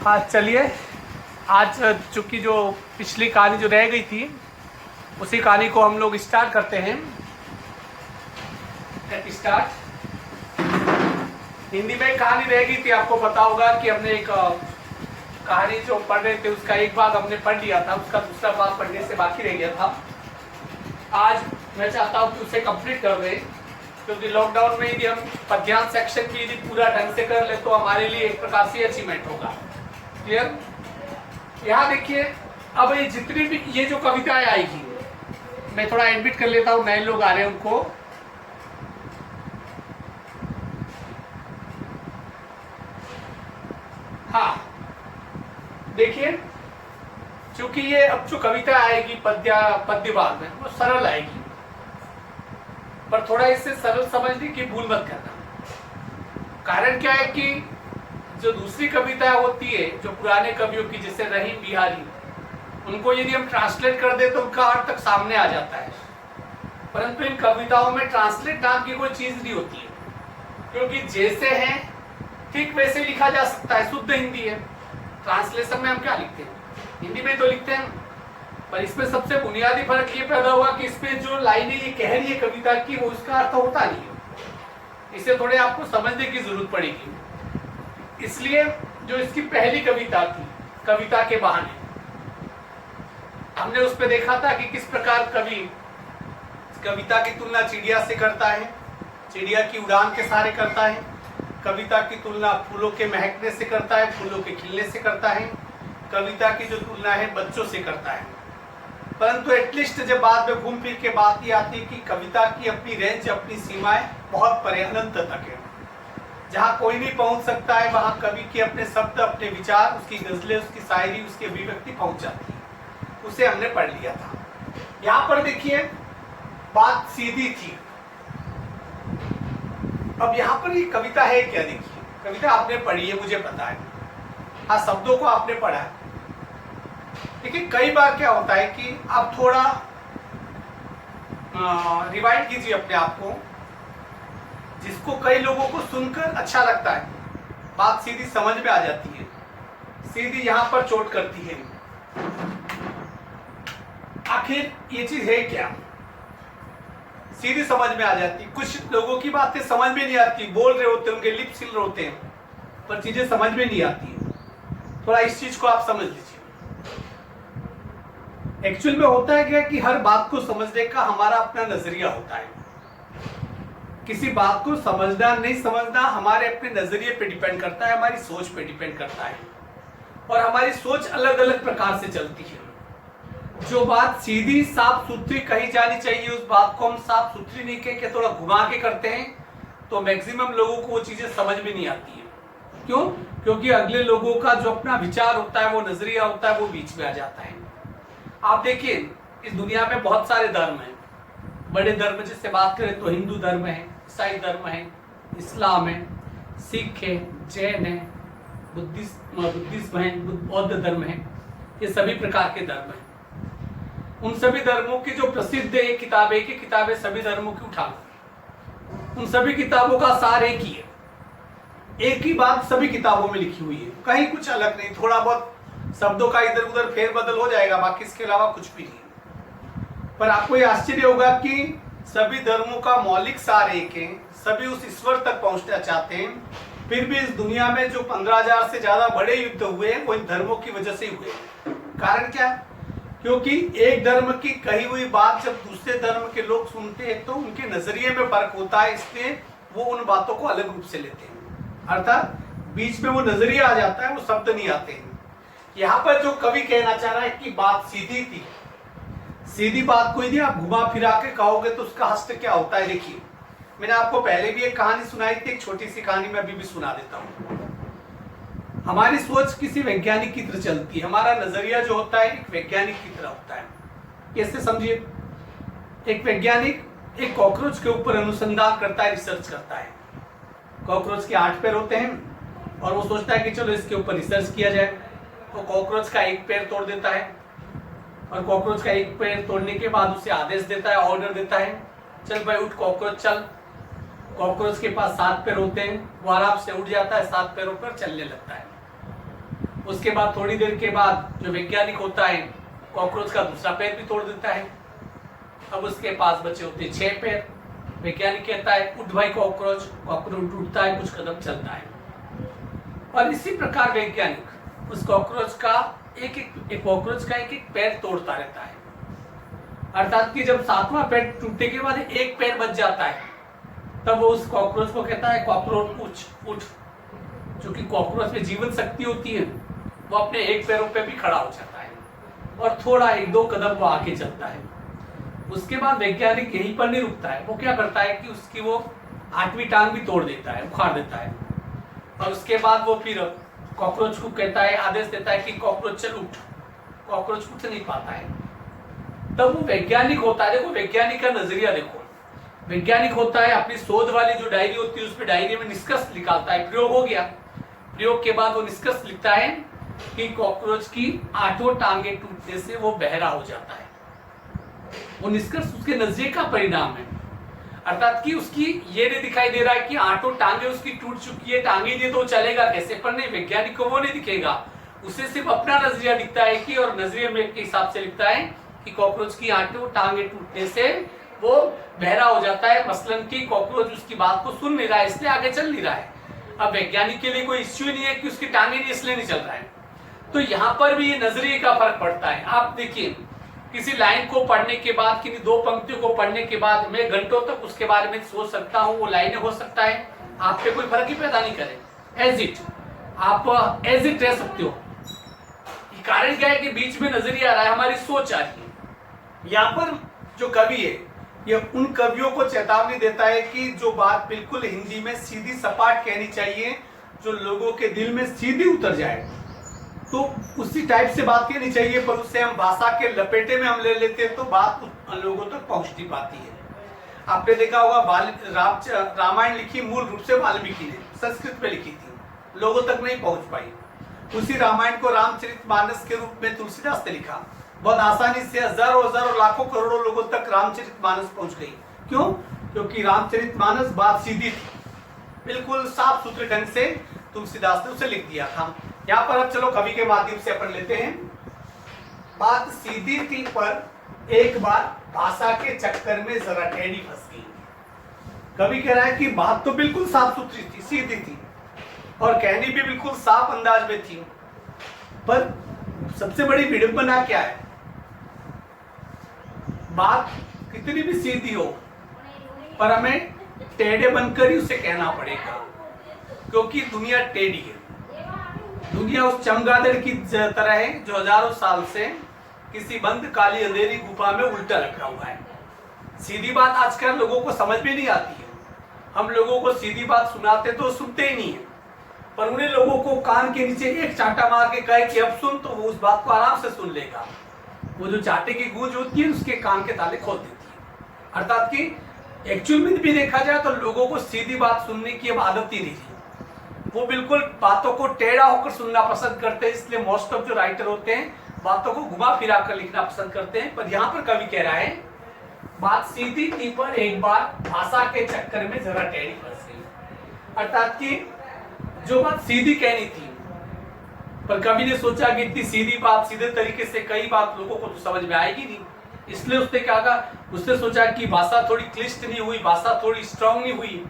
हाँ चलिए, आज चूँकि जो पिछली कहानी जो रह गई थी उसी कहानी को हम लोग स्टार्ट करते हैं। स्टार्ट। हिंदी में कहानी रह गई थी, आपको पता होगा कि हमने एक कहानी जो पढ़ रहे थे उसका एक भाग हमने पढ़ लिया था, उसका दूसरा भाग पढ़ने से बाकी रह गया था। आज मैं चाहता हूँ कि उसे कंप्लीट कर दें, क्योंकि लॉकडाउन में यदि हम पद्यांश सेक्शन की यदि पूरा ढंग से कर ले तो हमारे लिए एक प्रकार से अचीवमेंट होगा। क्लियर? यहाँ देखिए, अब ये जितनी भी ये जो कविताएं आएगी, मैं थोड़ा एडमिट कर लेता हूँ, नए लोग आ रहे हैं उनको। हाँ देखिए, क्योंकि ये अब जो कविता आएगी पद्य भाग में वो सरल आएगी, पर थोड़ा इसे सरल समझने की भूल मत करना। कारण क्या है कि जो दूसरी कविता होती है जो पुराने कवियों की, जैसे रहीम बिहारी, उनको यदि हम ट्रांसलेट कर दे तो उनका अर्थ तक सामने आ जाता है, परंतु इन कविताओं में ट्रांसलेट नाम की कोई चीज नहीं होती है, क्योंकि जैसे हैं ठीक वैसे लिखा जा सकता है। शुद्ध हिंदी है। ट्रांसलेशन में हम क्या लिखते हैं? हिंदी में तो लिखते हैं, पर इसमें सबसे बुनियादी फर्क ये पैदा हुआ कि इसमें जो लाइनें ये कह रही है कविता की, वो उसका अर्थ होता नहीं है। इसे थोड़े आपको समझने की जरूरत पड़ेगी। इसलिए जो इसकी पहली कविता थी, कविता के बहाने, हमने उस पर देखा था कि किस प्रकार कवि कविता की तुलना चिड़िया से करता है, चिड़िया की उड़ान के सहारे करता है। कविता की तुलना फूलों के महकने से करता है, फूलों के खिलने से करता है। कविता की जो तुलना है बच्चों से करता है। परंतु एटलीस्ट जब बाद में घूम फिर के बात ये आती है कि कविता की अपनी रेंज, अपनी सीमाएं बहुत परे, अनंत तक है। जहाँ कोई नहीं पहुंच सकता है, वहां कवि के अपने शब्द, अपने विचार, उसकी गजलें, उसकी शायरी, उसकी अभिव्यक्ति पहुंच जाती है। उसे हमने पढ़ लिया था। यहाँ पर देखिए, बात सीधी थी। अब यहाँ पर ये कविता है क्या? देखिए, कविता आपने पढ़ी है, मुझे पता है। हाँ, शब्दों को आपने पढ़ा है। देखिए, कई बार क्या होता है कि आप थोड़ा रिवाइंड कीजिए अपने आप को, जिसको कई लोगों को सुनकर अच्छा लगता है, बात सीधी समझ में आ जाती है, सीधी यहाँ पर चोट करती है। आखिर ये चीज है क्या? सीधी समझ में आ जाती। कुछ लोगों की बातें समझ में नहीं आती, बोल रहे होते हैं, उनके लिप्स हिल रहे होते हैं, पर चीजें समझ में नहीं आती है। थोड़ा इस चीज को आप समझ लीजिए। एक्चुअल में होता है क्या कि हर बात को समझने का हमारा अपना नजरिया होता है। किसी बात को समझना नहीं समझना हमारे अपने नजरिए पे डिपेंड करता है, हमारी सोच पे डिपेंड करता है, और हमारी सोच अलग अलग प्रकार से चलती है। जो बात सीधी साफ सुथरी कही जानी चाहिए, उस बात को हम साफ सुथरी नहीं कह के थोड़ा घुमा के करते हैं, तो मैक्सिमम लोगों को वो चीजें समझ में नहीं आती है। क्यों? क्योंकि अगले लोगों का जो अपना विचार होता है, वो नजरिया होता है, वो बीच में आ जाता है। आप देखिए, इस दुनिया में बहुत सारे धर्म हैं। बड़े धर्म जिससे बात करें तो हिंदू धर्म है, ईसाई धर्म है, इस्लाम है, सिख है, जैन है, बुद्धिज्म है, बौद्ध धर्म है। ये सभी प्रकार के धर्म हैं। उन सभी धर्मों की जो प्रसिद्ध एक किताबें की किताबें सभी धर्मों की उठा लो, उन सभी किताबों का सार एक ही है। एक ही बात सभी किताबों में लिखी हुई है, कहीं कुछ अलग नहीं। थोड़ा बहुत शब्दों का इधर उधर फेरबदल हो जाएगा, बाकी इसके अलावा कुछ भी नहीं। पर आपको ये आश्चर्य होगा कि सभी धर्मों का मौलिक सार एक है, सभी उस ईश्वर तक पहुंचना चाहते हैं। फिर भी इस दुनिया में जो 15,000 से ज्यादा बड़े युद्ध हुए वो इन धर्मों की वजह से हुए। कारण क्या? क्योंकि एक धर्म की कही हुई बात जब दूसरे धर्म के लोग सुनते हैं तो उनके नजरिए में फर्क होता है, इसलिए वो उन बातों को अलग रूप से लेते हैं। अर्थात बीच में वो नजरिया आ जाता है, वो शब्द नहीं आते हैं। यहाँ पर जो कवि कहना चाह रहा है कि बात सीधी थी, सीधी बात को यदि आप घुमा फिरा के कहोगे तो उसका हस्त क्या होता है? देखिए, मैंने आपको पहले भी एक कहानी सुनाई थी, एक छोटी सी कहानी मैं अभी भी सुना देता हूँ। हमारी सोच किसी वैज्ञानिक की तरह चलती है, हमारा नजरिया जो होता है एक वैज्ञानिक की तरह होता है। कैसे समझिए? एक वैज्ञानिक एक कॉकरोच के ऊपर अनुसंधान करता है, रिसर्च करता है। कॉकरोच के 8 पैर होते हैं और वो सोचता है कि चलो इसके ऊपर रिसर्च किया जाए। तो कॉकरोच का एक पैर तोड़ देता है, और कॉकरोच का एक पैर तोड़ने के बाद उसे आदेश देता है, ऑर्डर देता है, चल भाई उठ कॉकरोच चल। कॉकरोच के पास 7 पैर होते हैं, वो आराम से उठ जाता है, 7 पैरों पर चलने लगता है। उसके बाद थोड़ी देर के बाद जो वैज्ञानिक होता है कॉकरोच का दूसरा पैर भी तोड़ देता है। अब उसके पास बचे होते हैं 6 पैर। वैज्ञानिक कहता है उठ भाई कॉकरोच, कॉकरोच उठता है, कुछ कदम चलता है। और इसी प्रकार वैज्ञानिक उस कॉकरोच का एक कॉकरोच का एक पैर तोड़ता रहता है। अर्थात कि जब 7वां पैर टूटने के बाद एक पैर बच जाता है, तब वो उस कॉकरोच को कहता है कॉकरोच उठ। क्योंकि कॉकरोच में जीवन शक्ति होती है, वो अपने एक पैरों पे भी खड़ा हो जाता है और थोड़ा 1-2 कदम वो आगे चलता है। उसके बाद वैज्ञानिक यहीं पर नहीं रुकता है, वो क्या करता है कि उसकी वो 8वीं टांग भी तोड़ देता है, उखाड़ देता है। और उसके बाद वो फिर कॉकरोच को कहता है, आदेश देता है कि कॉकरोच चल उठ। कॉकरोच उठ नहीं पाता है। तब वो वैज्ञानिक होता है, देखो वैज्ञानिक का नजरिया देखो। वैज्ञानिक होता है अपनी शोध वाली जो डायरी होती है उसमें डायरी में निष्कर्ष निकालता है, प्रयोग हो गया, प्रयोग के बाद वो निष्कर्ष लिखता है कि कॉकरोच की 8 टांगे टूटने से वो बहरा हो जाता है। वो निष्कर्ष उसके नजरिए का परिणाम है। अर्थात कि उसकी ये नहीं दिखाई दे रहा है कि 8 टांगे उसकी टूट चुकी है, टांगे नहीं तो चलेगा कैसे, पर नहीं, वैज्ञानिक को वो नहीं दिखेगा। उसे सिर्फ अपना नजरिया दिखता है कि, और नजरिए में के हिसाब से लिखता है कि कॉकरोच की 8 टांगे टूटने से वो बहरा हो जाता है। मसलन कि कॉकरोच उसकी बात को सुन नहीं रहा है, इसलिए आगे चल नहीं रहा है। अब वैज्ञानिक के लिए कोई इश्यू नहीं है कि उसकी टांगे नहीं इसलिए नहीं चल रहा है। तो यहाँ पर भी ये नजरिए का फर्क पड़ता है। आप देखिए किसी लाइन को पढ़ने के बाद, किसी 2 पंक्तियों को पढ़ने के बाद मैं घंटों तक उसके बारे में सोच सकता हूँ, वो लाइनें हो सकता है आप पे कोई फर्क ही पैदा नहीं करे, आप एज इट रह सकते हो। कारण क्या है कि बीच में नजरिया आ रहा है, हमारी सोच आ रही है। यहाँ पर जो कवि है ये उन कवियों को चेतावनी देता है कि जो बात बिल्कुल हिंदी में सीधी सपाट कहनी चाहिए, जो लोगों के दिल में सीधी उतर जाए, तो उसी टाइप से बात कहनी चाहिए, पर उससे हम भाषा के लपेटे में हम ले लेते हैं तो बात लोगों तक पहुंच नहीं पाती है। आपने देखा होगा रामायण लिखी मूल रूप से वाल्मीकि ने संस्कृत में लिखी थी, लोगों तक नहीं पहुंच पाई। उसी रामायण को रामचरितमानस के रूप में तुलसीदास ने लिखा, बहुत आसानी से हजारों लाखों करोड़ों लोगों तक रामचरितमानस पहुंच गई। क्यों? क्योंकि रामचरितमानस बात सीधी थी, बिल्कुल साफ सुथरे ढंग से तुलसीदास ने उसे लिख दिया था। यहाँ पर अब चलो कवि के माध्यम से अपन लेते हैं। बात सीधी थी पर एक बार भाषा के चक्कर में जरा टेढ़ी फंस गई। कवि कह रहा है कि बात तो बिल्कुल साफ सुथरी थी, सीधी थी, और कहनी भी बिल्कुल साफ अंदाज में थी, पर सबसे बड़ी विडंबना क्या है, बात कितनी भी सीधी हो पर हमें टेढ़े बनकर ही उसे कहना पड़ेगा, क्योंकि दुनिया टेढ़ी है। दुनिया उस चमगादड़ की तरह है जो हजारों साल से किसी बंद काली अंधेरी गुफा में उल्टा रखा हुआ है। सीधी बात आजकल लोगों को समझ में नहीं आती है। हम लोगों को सीधी बात सुनाते तो सुनते ही नहीं है, पर उन्हें लोगों को कान के नीचे एक चांटा मार के कहे कि अब सुन, तो वो उस बात को आराम से सुन लेगा। वो जो चांटे की गूंज होती है उसके कान के ताले खोल देती है। अर्थात कि एक्चुअल में भी देखा जाए तो लोगों को सीधी बात सुनने की अब आदत ही नहीं थी। वो बिल्कुल बातों को टेढ़ा होकर सुनना पसंद करते हैं, इसलिए मोस्ट ऑफ जो राइटर होते हैं बातों को घुमा फिरा कर लिखना पसंद करते हैं। पर यहाँ पर कवि कह रहा है बात सीधी थी पर एक बार भाषा के चक्कर में जरा टेढ़ी फंस गई। अर्थात कि जो बात सीधी कहनी थी, पर कवि ने सोचा कि इतनी सीधी बात सीधे तरीके से कई बात लोगों को तो समझ में आएगी नहीं, इसलिए उसने क्या कहा, उसने सोचा कि भाषा थोड़ी क्लिष्ट नहीं हुई, भाषा थोड़ी स्ट्रांग नहीं हुई,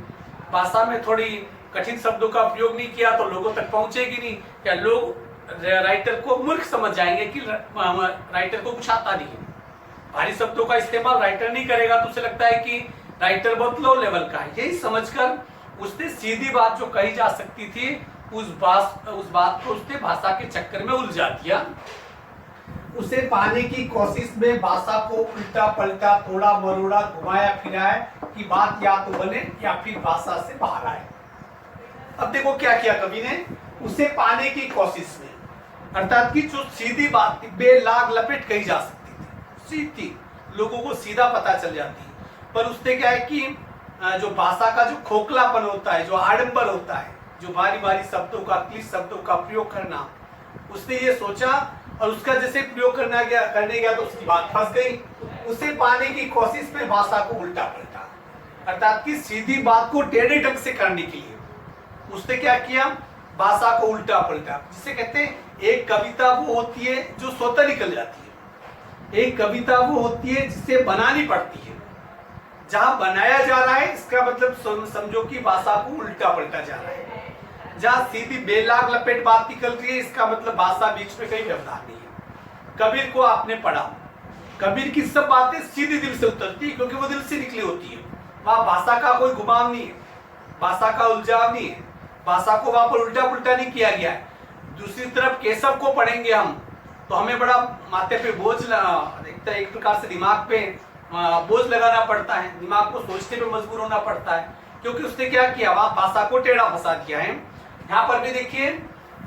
भाषा में थोड़ी कठिन शब्दों का प्रयोग नहीं किया तो लोगों तक पहुंचेगी नहीं, क्या लोग राइटर को मूर्ख समझ जाएंगे कि राइटर को कुछ आता नहीं है। भारी शब्दों का इस्तेमाल राइटर नहीं करेगा तो उसे लगता है कि राइटर बहुत लो लेवल का है। यही समझकर उसने सीधी बात जो कही जा सकती थी उस बात को उसने भाषा के चक्कर में उलझा दिया। उसे पाने की कोशिश में भाषा को उल्टा पलटा, थोड़ा मरोड़ा, घुमाया फिराया कि बात या तो बने या फिर भाषा से बाहर आए। अब देखो क्या किया कवि ने, उसे पाने की कोशिश में, अर्थात कि जो सीधी बात थी, बेलाग लपेट कही जा सकती थी, सीधी लोगों को सीधा पता चल जाती, पर उसने क्या है कि जो भाषा का जो खोखलापन होता है, जो आडंबर होता है, जो भारी भारी शब्दों का, क्लिष्ट शब्दों का प्रयोग करना, उसने ये सोचा और उसका जैसे प्रयोग करने गया तो उसकी बात फंस गई। उसे पाने की कोशिश में भाषा को उल्टा पलटा, अर्थात कि सीधी बात को टेढ़े ढंग से करने के लिए उसने क्या किया, भाषा को उल्टा पलटा, जिसे कहते हैं एक कविता वो होती है जो स्वतः निकल जाती है, एक कविता वो होती है जिसे बनानी पड़ती है। जहां बनाया जा रहा है इसका मतलब समझो कि भाषा को उल्टा पलटा जा रहा है। जहां सीधी बेलाग लपेट बात निकल रही है इसका मतलब भाषा बीच में कहीं व्यवधान नहीं है। कबीर को आपने पढ़ा, कबीर की सब बातें सीधी दिल से उतरती है क्योंकि वो दिल से निकली होती है। वहां भाषा का कोई घुमाव नहीं है, भाषा का उलझाव नहीं है, भाषा को वहां पर उल्टा पुल्टा नहीं किया गया है। दूसरी तरफ केशव को पढ़ेंगे हम तो हमें बड़ा माथे पे बोझ एक प्रकार से दिमाग पे बोझ लगाना पड़ता है, दिमाग को सोचने पे मजबूर होना पड़ता है, क्योंकि उसने क्या किया, वहां भाषा को टेढ़ा फंसा दिया है। यहाँ पर भी देखिए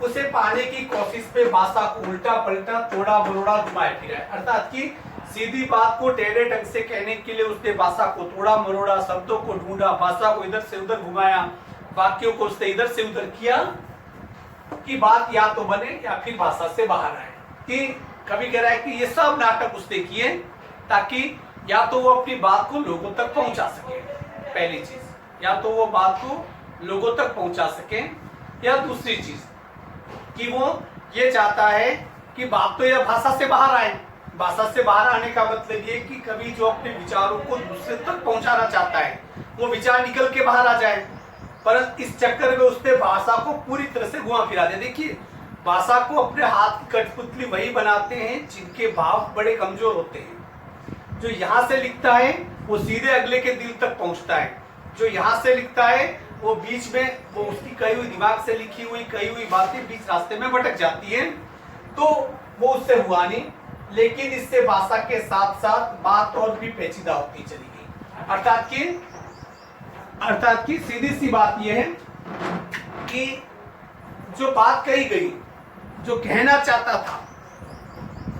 उसे पाने की कोशिश पे भाषा को उल्टा पलटा तोड़ा मरोड़ा घुमाया फिरा, अर्थात कि सीधी बात को टेढ़े ढंग से कहने के लिए उसने भाषा को तोड़ा मरोड़ा, शब्दों को ढूंढा, भाषा को इधर से उधर घुमाया, वाक्यों को उसने इधर से उधर किया कि बात या तो बने या फिर भाषा से बाहर आए। कि कभी कह रहा है कि ये सब नाटक उसने किए ताकि या तो वो अपनी बात को लोगों तक पहुंचा सके, पहली चीज, या तो वो बात को लोगों तक पहुंचा सके, या दूसरी चीज कि वो ये चाहता है कि बात तो यह भाषा से बाहर आए। भाषा से बाहर आने का मतलब ये कि कभी जो अपने विचारों को दूसरे तक पहुंचाना चाहता है वो विचार निकल के बाहर आ जाए, परंतु इस चक्कर में उसने भाषा को पूरी तरह से घुमा फिरा दिया। देखिए भाषा को अपने हाथ की कठपुतली वही बनाते हैं जिनके भाव बड़े कमजोर होते हैं। जो यहाँ से लिखता है वो सीधे अगले के दिल तक पहुंचता है, जो यहाँ से लिखता है वो बीच में वो उसकी कही हुई दिमाग से लिखी हुई कही हुई बातें बीच रास्ते में भटक जाती है, तो वो उससे हुआ नहीं। लेकिन इससे भाषा के साथ साथ बात और भी पेचीदा होती चली गई। अर्थात कि सीधी सी बात यह है कि जो बात कही गई, जो कहना चाहता था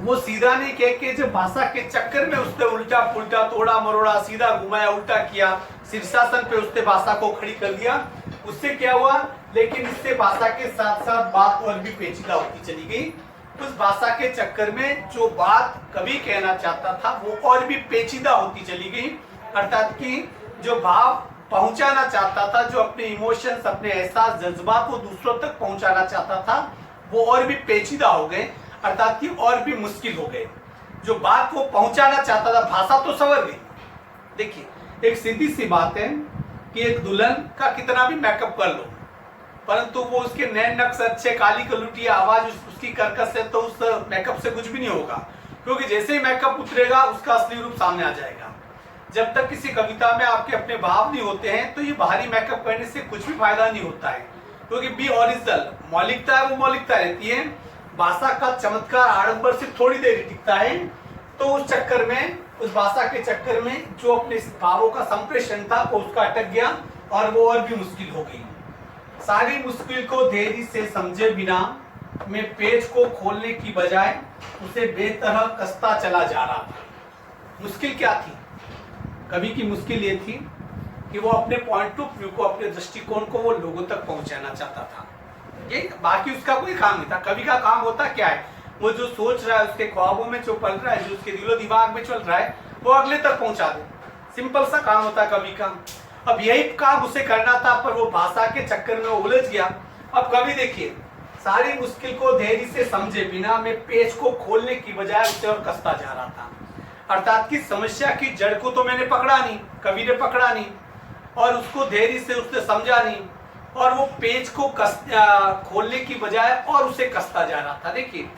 वो सीधा नहीं कह के जब भाषा के चक्कर में उसने उल्टा पुल्टा तोड़ा मरोड़ा सीधा घुमाया उल्टा किया, शीर्षासन पे उसने भाषा को खड़ी कर दिया, उससे क्या हुआ, लेकिन इससे भाषा के साथ साथ बात और भी पेचीदा होती चली गई। उस भाषा के चक्कर में जो बात कवि कहना चाहता था वो और भी पेचीदा होती चली गई। अर्थात कि जो भाव पहुंचाना चाहता था, जो अपने इमोशंस अपने एहसास जज्बात को दूसरों तक पहुंचाना चाहता था वो और भी पेचीदा हो गए, अर्थात कि और भी मुश्किल हो गए। जो बात वो पहुंचाना चाहता था भाषा तो संवर गई। देखिए एक सीधी सी बात है कि एक दुल्हन का कितना भी मेकअप कर लो परंतु वो उसके नए नक्श अच्छे काली कलुटी आवाज उसकी कर्कश है तो उस मेकअप से कुछ भी नहीं होगा, क्योंकि जैसे ही मेकअप उतरेगा उसका असली रूप सामने आ जाएगा। जब तक किसी कविता में आपके अपने भाव नहीं होते हैं तो ये बाहरी मेकअप करने से कुछ भी फायदा नहीं होता है, क्योंकि बी ओरिजिनल मौलिकता है वो मौलिकता रहती है। भाषा का चमत्कार आडंबर से थोड़ी देर टिकता है, तो उस चक्कर में उस भाषा के चक्कर में जो अपने भावों का संप्रेषण था वो उसका अटक गया और वो और भी मुश्किल हो गई। सारी मुश्किल को धैर्य से समझे बिना मैं पेज को खोलने की बजाय उसे बेतरह कसता चला जा रहा था। मुश्किल क्या थी, कवि की मुश्किल ये थी कि वो अपने पॉइंट ऑफ व्यू को अपने दृष्टिकोण को वो लोगों तक पहुंचाना चाहता था। ये बाकी उसका कोई काम नहीं था। कवि का काम होता क्या है, वो जो सोच रहा है उसके ख्वाबों में जो पल रहा है, जो उसके दिलो दिमाग में चल रहा है वो अगले तक पहुंचा दे। सिंपल सा काम होता है कवि का। अब यही काम उसे करना था पर वो भाषा के चक्कर में उलझ गया। अब कवि देखिए सारी मुश्किल को धैर्य से समझे बिना मैं पेज को खोलने की बजाय उसे और कसता जा रहा था। अर्थात कि समस्या की जड़ को तो मैंने पकड़ा नहीं, कवि ने पकड़ा नहीं और उसको धैर्य से उसने समझा नहीं और वो पेज को खोलने की बजाय और उसे कसता जा रहा था। देखिए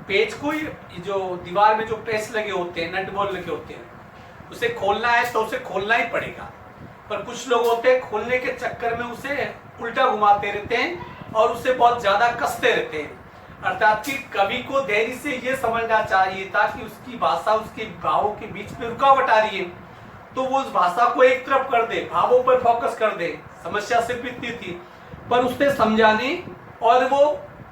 पेज को जो दीवार में जो प्रेस लगे होते हैं, नट बोल्ट लगे होते हैं, उसे खोलना है तो उसे खोलना ही पड़ेगा। पर कुछ लोग होते हैं खोलने के चक्कर में उसे उल्टा घुमाते रहते हैं और उसे बहुत ज्यादा कसते रहते हैं। अर्थात कि कवि को धैर्य से यह समझना चाहिए था कि उसकी भाषा उसके भावों के बीच में रुकावट आ रही है, तो वो उस भाषा को एक तरफ कर दे, भावों पर फोकस कर दे। समस्या सिर्फ इतनी थी, पर उसने समझा नहीं और वो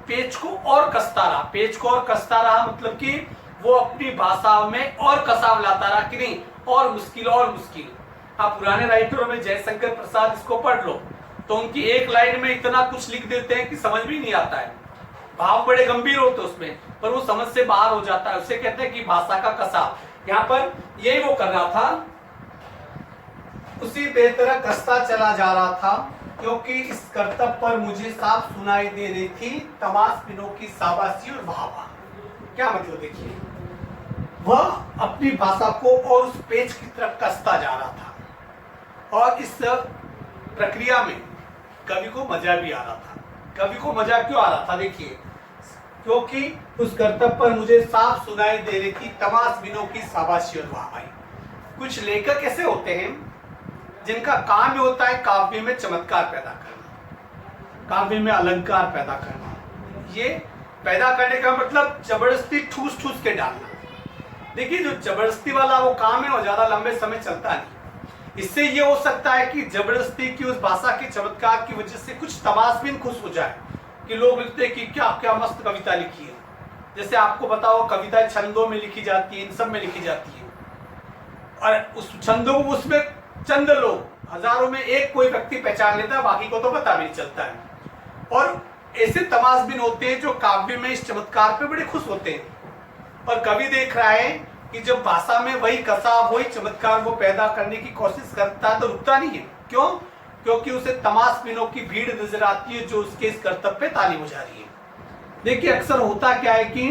पेज को और कसता रहा। पेज को और कसता रहा मतलब कि वो अपनी भाषा में और कसाव लाता रहा कि नहीं और मुश्किल और मुश्किल। आप पुराने राइटरों में जयशंकर प्रसाद इसको पढ़ लो तो उनकी एक लाइन में इतना कुछ लिख देते हैं कि समझ भी नहीं आता है। भाव बड़े गंभीर होते उसमें पर वो समझ से बाहर हो जाता है। उसे कहते हैं कि भाषा का कसाव। यहाँ पर यही वो कर रहा था, उसी बेतरह कसता चला जा रहा था क्योंकि इस करतब पर मुझे साफ सुनाई दे रही थी तमाशबिनों की शाबाशी और वाहवाह। क्या मतलब देखिए, वह अपनी भाषा को और उस पेज की तरफ कसता जा रहा था और इस प्रक्रिया में कवि को मजा भी आ रहा था। कवि को मजा क्यों आ रहा था देखिए, क्योंकि उस करतब पर मुझे साफ सुनाई दे रही थी तमाशबिनों की शाबाशी और वाहवाही। कुछ लेखक ऐसे होते हैं जिनका काम ये होता है काव्य में चमत्कार पैदा करना, काव्य में अलंकार पैदा करना। ये पैदा करने का मतलब जबरदस्ती ठूस ठूस के डालना। देखिए, जो जबरदस्ती वाला वो काम है वो ज्यादा लंबे समय चलता नहीं। इससे ये हो सकता है कि जबरदस्ती की उस भाषा के चमत्कार की वजह से कुछ तमाशबिन खुश हो जाए कि लोग लिखते हैं कि क्या क्या मस्त कविता लिखी है। जैसे आपको बताओ, कविताएं छंदों में लिखी जाती है, इन सब में लिखी जाती है, और उस छंदों को उसमें चंद लोग, हजारों में एक कोई व्यक्ति पहचान लेता है, बाकी को तो पता भी नहीं चलता है। और ऐसे तमाशबिन होते हैं जो काव्य में इस चमत्कार पे बड़े खुश होते हैं। और कवि देख रहा है कि जब भाषा में वही कसाव, वही चमत्कार वो पैदा करने की कोशिश करता है तो रुकता नहीं है। क्यों? क्योंकि उसे तमाशबिनों की भीड़ नजर आती है जो उसके इस कर्तव्य पे ताली बजा रही है। देखिए, अक्सर होता क्या है कि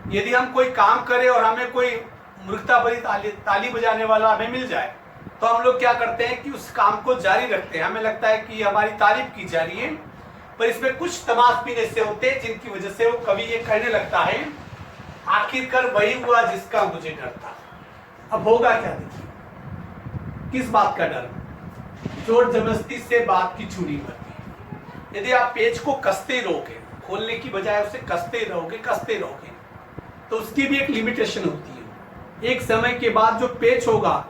यदि हम कोई काम करें और हमें कोई मूर्खता भरी ताली बजाने वाला हमें मिल जाए तो हम लोग क्या करते हैं कि उस काम को जारी रखते हैं। हमें लगता है कि हमारी तारीफ की जा रही है, पर इसमें कुछ तमाशबिन ऐसे होते हैं जिनकी वजह से वो कवि ये कहने लगता है, आखिरकार वही हुआ जिसका मुझे डर था। अब होगा क्या देखिए, किस बात का डर? जोर जबरदस्ती से बात की चूड़ी भरती। यदि आप पेज को कसते रहोगे, खोलने की बजाय उसे कसते रहोगे तो उसकी भी एक लिमिटेशन होती है। एक समय के बाद जो पेज होगा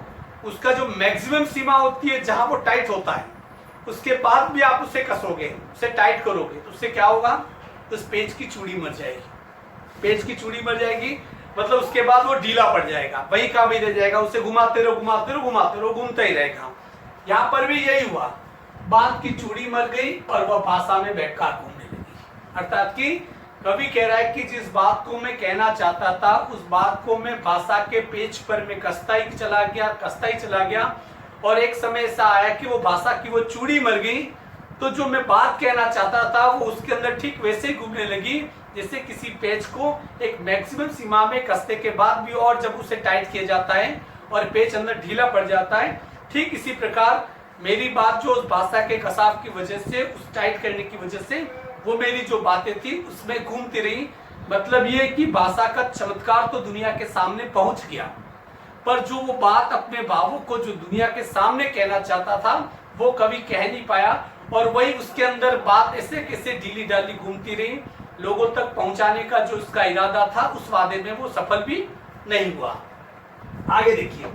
उसका जो मैक्सिमम सीमा होती है जहां वो टाइट होता है, उसके बाद भी आप उसे कसोगे, उसे टाइट करोगे तो उससे क्या होगा, उस पेज की चूड़ी मर जाएगी। पेज की चूड़ी मर जाएगी मतलब उसके बाद वो ढीला पड़ जाएगा, वही का वही रह जाएगा। उसे घुमाते रहो, घूमता ही रहेगा। यहाँ पर भी यही हुआ, बात की चूड़ी मर गई और वह भाषा में बेकार घूमने लगी। अर्थात कि कवि कह रहा है कि जिस बात को मैं कहना चाहता था उस बात को मैं भाषा के पेज पर मैं कसता ही चला गया और एक समय ऐसा आया कि वो भाषा की वो चूड़ी मर गई, तो जो मैं बात कहना चाहता था वो उसके अंदर ठीक वैसे ही घूमने लगी जैसे किसी पेज को एक मैक्सिमम सीमा में कसने के बाद भी और जब उसे टाइट किया जाता है और पेज अंदर ढीला पड़ जाता है, ठीक इसी प्रकार मेरी बात जो उस भाषा के कसाव की वजह से, उस टाइट करने की वजह से वो मेरी जो बातें थी उसमें घूमती रही। मतलब ये कि भाषा का चमत्कार तो दुनिया के सामने पहुंच गया, पर जो वो बात अपने भावों को जो दुनिया के सामने कहना चाहता था वो कभी कह नहीं पाया, और वही उसके अंदर बात ऐसे कैसे ढीली ढाली घूमती रही। लोगों तक पहुंचाने का जो उसका इरादा था उस वादे में वो सफल भी नहीं हुआ। आगे देखिए,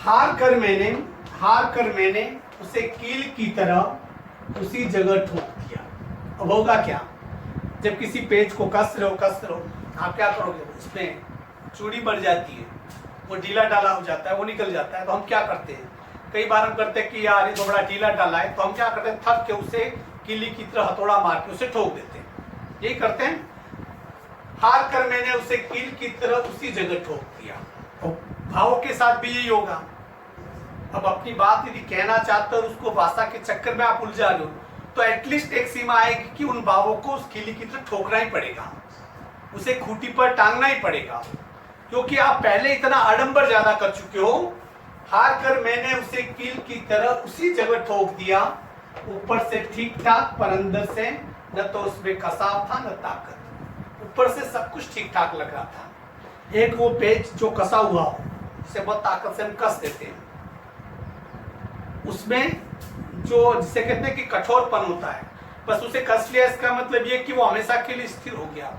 हार कर मैंने उसे कील की तरह उसी जगह ठोक दिया। अब होगा क्या, जब किसी पेज को कस रहे हो आप क्या करोगे, उसमें चूड़ी बढ़ जाती है, वो ढीला डाला हो जाता है, वो निकल जाता है। तो हम क्या करते हैं, कई बार हम करते हैं कि यार ये तो बड़ा ढीला डाला है, तो हम क्या करते हैं, थक के उसे कीली की तरह हथौड़ा मार के उसे ठोक देते हैं। यही करते हैं, हार कर मैंने उसे कील की तरह उसी जगह ठोक दिया। तो भावों के साथ भी यही होगा। अब अपनी बात यदि कहना चाहते हो उसको भाषा के चक्कर में आप उलझा रहे हो तो एटलीस्ट एक सीमा आएगी कि उन भावों को उस कीली की तरह ठोकना ही पड़ेगा, उसे खूंटी पर टांगना ही पड़ेगा, क्योंकि आप पहले इतना आडंबर ज्यादा कर चुके हो। हार कर मैंने उसे कील की तरह उसी जगह ठोक दिया, ऊपर से ठीक ठाक पर अंदर से न तो उसमें कसाव था न ताकत। ऊपर से सब कुछ ठीक ठाक लग रहा था, एक वो पेज जो कसा हुआ हो जिसे बहुत ताकत से हम कस देते हैं, उसमें जो जिसे कहते हैं कि कठोरपन होता है, बस उसे कस लिया, इसका मतलब ये कि वो हमेशा के लिए स्थिर हो गया।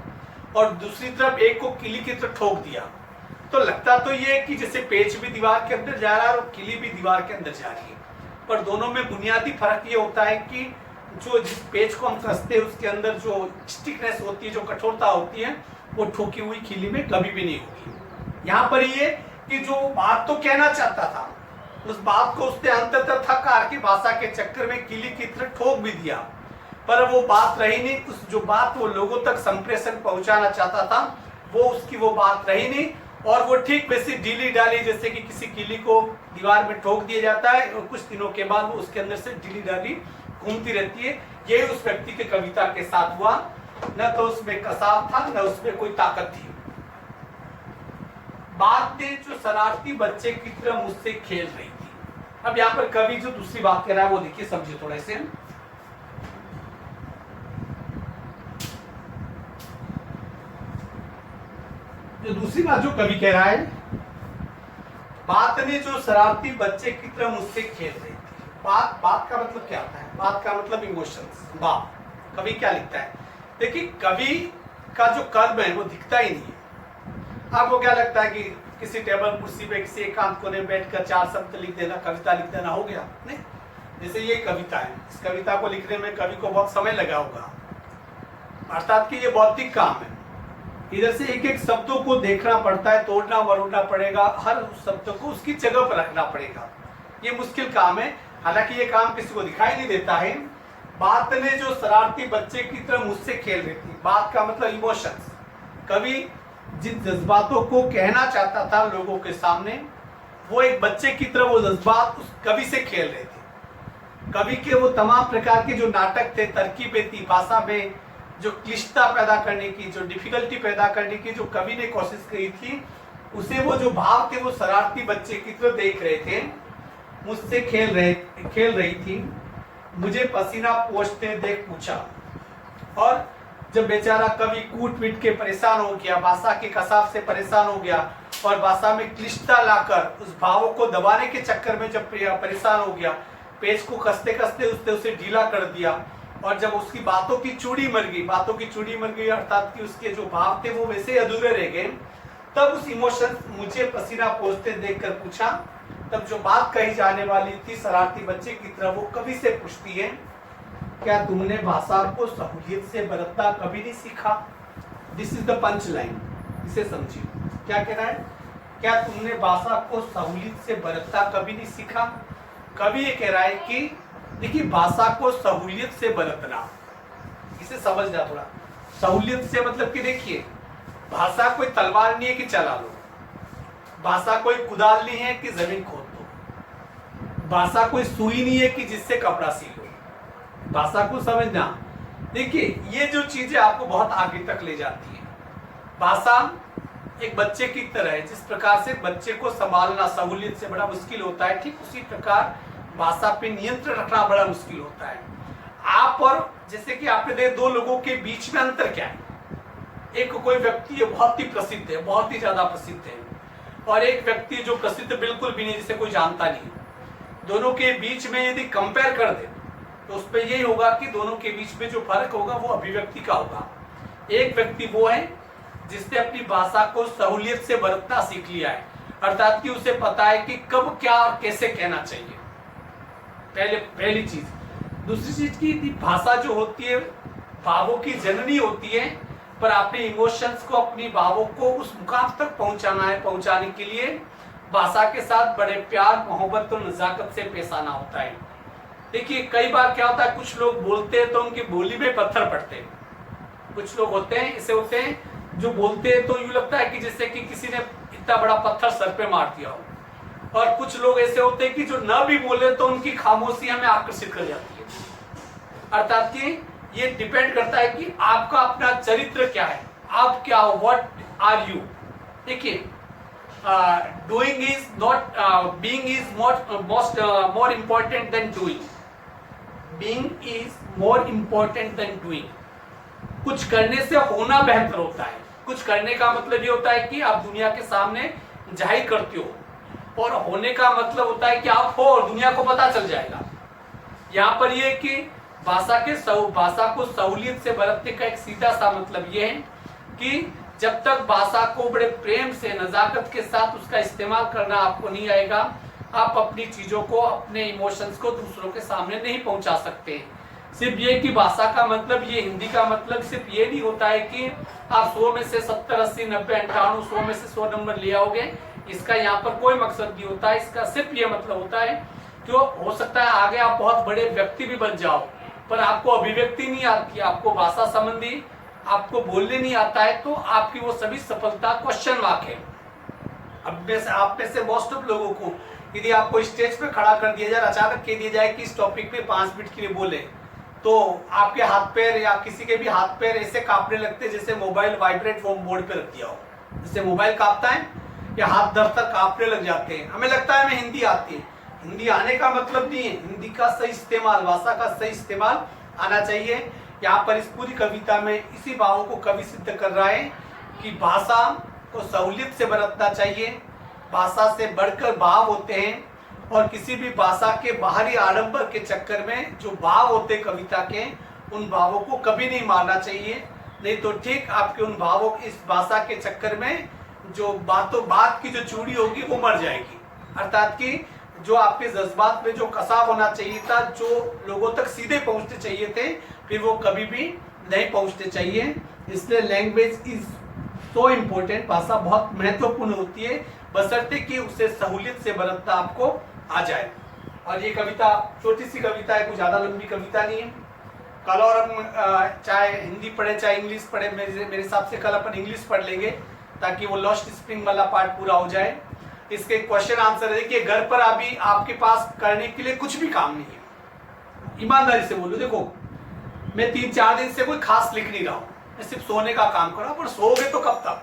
और दूसरी तरफ एक को किली की तरफ ठोक दिया, तो लगता तो ये कि जैसे पेज भी दीवार के अंदर जा रहा है और किली भी दीवार के अंदर जा रही है, पर दोनों में बुनियादी फर्क ये होता है कि जो जिस पेज को हम कसते हैं उसके अंदर जो स्टिकनेस होती है, जो कठोरता होती है, वो ठोकी हुई किली में कभी भी नहीं होगी। यहाँ पर ये कि जो बात तो कहना चाहता था उस बात को उसने अंततः थक हार की भाषा के चक्कर में किली की तरह ठोक भी दिया, पर वो बात रही नहीं। उस जो बात वो लोगों तक संप्रेषण पहुंचाना चाहता था वो उसकी वो बात रही नहीं, और वो ठीक वैसी ढीली डाली जैसे कि किसी किली को दीवार में ठोक दिया जाता है और कुछ दिनों के बाद वो उसके अंदर से ढीली डाली घूमती रहती है। ये उस व्यक्ति के कविता के साथ हुआ, न तो उसमें कसाव था न उसमें कोई ताकत थी। बात ने जो शरारती बच्चे की तरह मुझसे खेल रही थी। अब यहाँ पर कवि जो दूसरी बात कह रहा है वो देखिए, समझिए थोड़ा से। जो दूसरी बात जो कवि कह रहा है, बात ने जो शरारती बच्चे की तरह मुझसे खेल रही थी। बात का मतलब क्या होता है? बात का मतलब इमोशंस। बात कवि क्या लिखता है? देखिए, कवि का जो कर्म है वो दिखता ही नहीं है। आपको क्या लगता है कि किसी टेबल कुर्सी पे किसी एकांत कोने में बैठकर 4 शब्द लिख देना, कविता लिख देना हो गया? नहीं। जैसे ये कविता है, इस कविता को लिखने में कवि को बहुत समय लगा होगा, अर्थात कि ये बौद्धिक काम है। इधर से एक एक शब्दों को देखना पड़ता है, तोड़ना मरोड़ना पड़ेगा, हर शब्द को उसकी जगह पर रखना पड़ेगा। ये मुश्किल काम है, हालांकि ये काम किसी को दिखाई नहीं देता है। बात ने जो शरारती बच्चे की तरह मुझसे खेल रही थी। बात का मतलब इमोशंस। कवि जिन जज्बातों को कहना चाहता था लोगों के सामने, वो एक बच्चे की तरह वो जज्बात उस कवि से खेल रहे थे। कवि के वो तमाम प्रकार के जो नाटक थे, तरकीबें थी, भाषा में जो क्लिष्टता पैदा करने की, जो डिफिकल्टी पैदा करने की जो कवि ने कोशिश की थी, उसे वो जो भाव थे वो शरारती बच्चे की तरह देख रहे थे। मुझसे खेल रही थी। मुझे पसीना पोंछते देख पूछा। और जब बेचारा कवि कूट पीट के परेशान हो गया, भाषा के कसाव से परेशान हो गया और भाषा में क्लिष्टता लाकर उस भावों को दबाने के चक्कर में जब परेशान हो गया, पेज को कसते कसते उसने उसे ढीला कर दिया। और जब उसकी बातों की चूड़ी मर गई अर्थात कि उसके जो भाव थे वो वैसे अधूरे रह गए, तब उस इमोशन मुझे पसीना पोंछते देखकर पूछा। तब जो बात कही जाने वाली थी शरारती बच्चे की तरह, वो कवि से पूछती है, क्या तुमने भाषा को सहूलियत से बरतना कभी नहीं सीखा? This is the punch line, इसे समझिए। क्या कह रहा है? क्या तुमने भाषा को सहूलियत से बरतना कभी नहीं सीखा? कवि ये कह रहा है कि देखिए, भाषा को सहूलियत से बरतना, इसे समझना थोड़ा। सहूलियत से मतलब कि देखिए, भाषा कोई तलवार नहीं है कि चला लो, भाषा कोई कुदाल नहीं है कि जमीन खोद दो, भाषा कोई सुई नहीं है कि जिससे कपड़ा सी लो। भाषा को समझना, देखिए ये जो चीजें आपको बहुत आगे तक ले जाती है। भाषा एक बच्चे की तरह है, जिस प्रकार से बच्चे को संभालना सहूलियत से बड़ा मुश्किल होता है, ठीक उसी प्रकार भाषा पे नियंत्रण रखना बड़ा मुश्किल होता है। आप और जैसे कि आपने देखा, दो लोगों के बीच में अंतर क्या है? एक कोई व्यक्ति है बहुत ही प्रसिद्ध है, बहुत ही ज्यादा प्रसिद्ध है, और एक व्यक्ति जो प्रसिद्ध बिल्कुल भी नहीं, जिसे कोई जानता नहीं। दोनों के बीच में यदि कंपेयर कर दे तो उस पर यही होगा कि दोनों के बीच में जो फर्क होगा वो अभिव्यक्ति का होगा। एक व्यक्ति वो है जिसने अपनी भाषा को सहूलियत से बरतना सीख लिया है, अर्थात कि उसे पता है कि कब क्या और कैसे कहना चाहिए। पहली चीज। दूसरी चीज की भाषा जो होती है भावों की जननी होती है, पर अपने इमोशंस को, अपनी भावों को उस मुकाम तक पहुंचाना है। पहुंचाने के लिए भाषा के साथ बड़े प्यार, मोहब्बत और नजाकत से पेश आना होता है। देखिए कई बार क्या होता है, कुछ लोग बोलते हैं तो उनकी बोली में पत्थर पड़ते हैं। कुछ लोग होते हैं, ऐसे होते हैं जो बोलते हैं तो यूं लगता है कि जैसे कि किसी ने इतना बड़ा पत्थर सर पे मार दिया हो, और कुछ लोग ऐसे होते हैं कि जो न भी बोले तो उनकी खामोशी हमें आकर्षित कर जाती है। अर्थात कि ये डिपेंड करता है कि आपका अपना चरित्र क्या है, आप क्या हो, व्हाट आर यू। देखिए, doing is not, being is more important then doing. Being is more important then doing. कुछ करने से होना बेहतर होता है। कुछ करने का मतलब ये होता है कि आप दुनिया के सामने जाहिर करते हो, और होने का मतलब होता है कि आप हो और दुनिया को पता चल जाएगा। यहाँ पर ये कि भाषा को सहूलियत से बरतने का एक सीधा सा मतलब ये है कि जब तक भाषा को बड़े प्रेम से, नजाकत के साथ उसका इस्तेमाल करना आपको नहीं आएगा, आप अपनी चीजों को, अपने इमोशंस को दूसरों के सामने नहीं पहुंचा सकते। सिर्फ ये कि भाषा का मतलब, ये हिंदी का मतलब सिर्फ ये नहीं होता है कि आप 100 में से 70, 80, 90, 98, 100 में से 100 नंबर ले आओगे। इसका यहाँ पर कोई मकसद नहीं होता है। इसका सिर्फ ये मतलब होता है कि हो सकता है आगे आप बहुत बड़े व्यक्ति भी बन जाओ, पर आपको अभिव्यक्ति नहीं आती, आपको भाषा संबंधी आपको बोलने नहीं आता है, तो आपकी वो सभी सफलता क्वेश्चन मार्क है। अब आप में से मोस्ट ऑफ लोगों को यदि आपको स्टेज पे खड़ा कर दिया जाए, अचानक कह दिया जाए कि इस टॉपिक पे 5 मिनट के लिए बोले, तो आपके हाथ पैर या किसी के भी हाथ पैर ऐसे कांपने लगते हैं जैसे मोबाइल वाइब्रेट वो मोड पे रख दिया हो, जैसे मोबाइल कांपता है या हाथ दर कांपने लग जाते हैं। हमें लगता है हमें हिंदी आती है, हिंदी आने का मतलब नहीं है, हिंदी का सही इस्तेमाल, भाषा का सही इस्तेमाल आना चाहिए। यहाँ पर इस पूरी कविता में इसी भावों को कवि सिद्ध कर रहा है कि भाषा को सहूलियत से बरतना चाहिए, भाषा से बढ़कर भाव होते हैं, और किसी भी भाषा के बाहरी आडंबर के चक्कर में जो भाव होते कविता के, उन भावों को कभी नहीं मारना चाहिए, नहीं तो ठीक आपके उन भावों, इस भाषा के चक्कर में जो बात की जो चूड़ी होगी वो मर जाएगी। अर्थात कि जो आपके जज्बात में जो कसाव होना चाहिए था, जो लोगों तक सीधे पहुंचने चाहिए थे, फिर वो कभी भी नहीं पहुंचने चाहिए। इसलिए लैंग्वेज इज सो इम्पोर्टेंट, भाषा बहुत महत्वपूर्ण होती है, बशर्ते कि उसे सहूलियत से बरतना आपको आ जाए। और ये कविता छोटी सी कविता है, कुछ ज्यादा लंबी कविता नहीं है। कल और हम चाहे हिंदी पढ़े चाहे इंग्लिश पढ़े, मेरे हिसाब से कल अपन इंग्लिश पढ़ लेंगे ताकि वो लॉस्ट स्प्रिंग वाला पार्ट पूरा हो जाए। इसके क्वेश्चन आंसर है कि घर पर अभी आपके पास करने के लिए कुछ भी काम नहीं है, ईमानदारी से बोलो। देखो मैं 3-4 दिन से कोई खास लिख नहीं रहा हूँ, मैं सिर्फ सोने का काम कर रहा हूँ, पर सोओगे तो कब तक?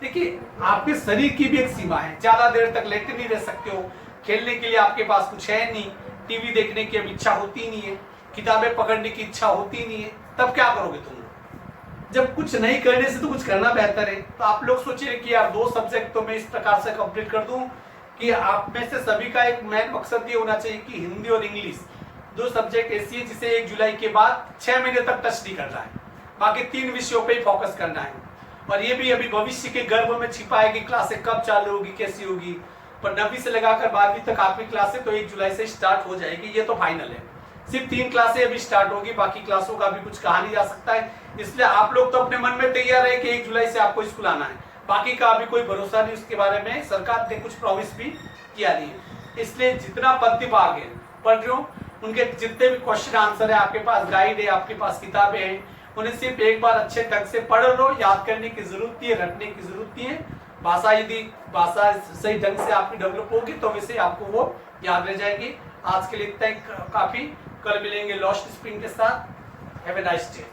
देखिए आपके शरीर की भी एक सीमा है, ज्यादा देर तक लेटे नहीं रह सकते हो, खेलने के लिए आपके पास कुछ है नहीं, टीवी देखने की अब इच्छा होती नहीं है, किताबें पकड़ने की इच्छा होती नहीं है, तब क्या करोगे तुम लोग? जब कुछ नहीं करने से तो कुछ करना बेहतर है। तो आप लोग सोचिए कि यार 2 सब्जेक्ट तो मैं इस प्रकार से कंप्लीट कर दूं कि आप में से सभी का एक मेन मकसद ये होना चाहिए कि हिंदी और इंग्लिश 2 सब्जेक्ट ऐसी है जिसे 1 जुलाई के बाद 6 महीने तक टच नहीं करना है, बाकी 3 विषयों पे ही फोकस करना है। और ये भी अभी भविष्य के गर्भ में छिपा है कि क्लासें कब चालू होगी, कैसी होगी, पर 9वीं से लगाकर 12वीं तक आपकी क्लासें तो 1 जुलाई से स्टार्ट हो जाएगी, ये तो फाइनल है। सिर्फ 3 क्लासें अभी स्टार्ट होगी, बाकी क्लासों का भी कुछ कहा नहीं जा सकता है। इसलिए आप लोग तो अपने मन में तैयार है कि 1 जुलाई से आपको स्कूल आना है, बाकी का अभी कोई भरोसा नहीं, उसके बारे में सरकार ने कुछ प्रॉमिस भी किया नहीं है। इसलिए जितना प्रतिभाग है पढ़ रहे हो, उनके जितने भी क्वेश्चन आंसर है, आपके पास गाइड है, आपके पास किताबें हैं, उन्हें सिर्फ एक बार अच्छे ढंग से पढ़ लो, याद करने की जरूरत नहीं है, रटने की जरूरत नहीं है। भाषा सही ढंग से आपकी डेवलप होगी तो वैसे आपको वो याद रह जाएगी। आज के लिए इतना ही काफी, कल मिलेंगे लॉस्ट स्प्रिंग के साथ। Have a nice day.